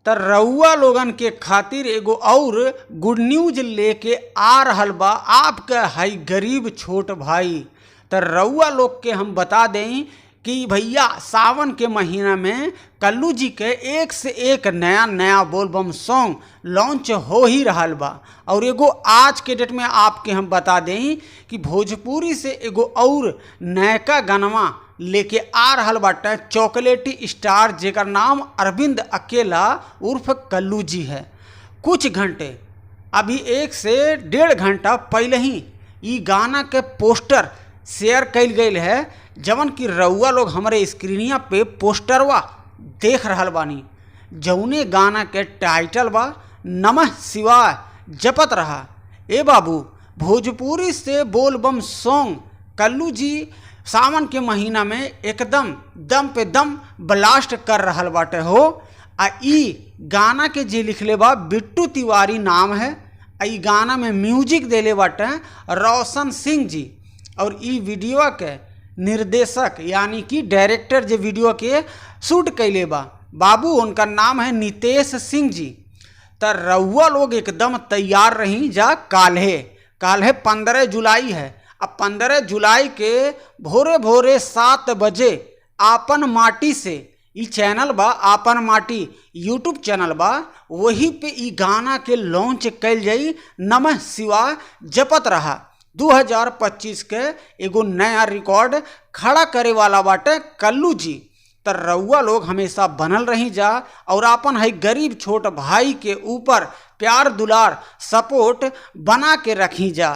त रउआ लोगन के खातिर एगो और गुड न्यूज लेके आ रहल बा आपके हई गरीब छोट भाई। त रउआ लोग के हम बता दें कि भैया सावन के महीना में कल्लू जी के एक से एक नया बोलबम सॉन्ग लॉन्च हो ही रहल बा। और एगो आज के डेट में आपके हम बता दें कि भोजपुरी से एगो और नयका गानवा लेके आ रहल बाटे चॉकलेटी स्टार, जेकर नाम अरविंद अकेला उर्फ कल्लू जी है। कुछ घंटे अभी 1 से 1.5 घंटा पहले ही ई गाना के पोस्टर शेयर कइल गइल है, जवन कि रउआ लोग हमारे स्क्रीनिया पे पोस्टरवा देख रहल बानी। जौने गाना के टाइटल बा नमः शिवाय जपत रहा। ए बाबू, भोजपुरी से बोलबम सॉन्ग कल्लू जी सावन के महीना में एकदम दम पे दम ब्लास्ट कर रहल बाटे हो। आ ई गाना के जे लिखले बा बिट्टू तिवारी नाम है। ई गाना में म्यूजिक देले बाटे रोशन सिंह जी। और ई वीडियो के निर्देशक यानी कि डायरेक्टर जो वीडियो के शूट कैले बा बाबू, उनका नाम है नितेश सिंह जी। त रउआ लोग एकदम तैयार रही जा। काल्हे 15 जुलाई है। अब 15 जुलाई के भोरे भोरे 7 बजे आपन माटी से ई चैनल बा, आपन माटी यूट्यूब चैनल बा, वही पे ई गाना के लॉन्च कैल जाई नमः शिवाय जपत रहा। 2025 के एगो नया रिकॉर्ड खड़ा करे वाला बाटे कल्लू जी। त रउआ लोग हमेशा बनल रही जा और अपन है गरीब छोट भाई के ऊपर प्यार दुलार सपोर्ट बना के रखी जा।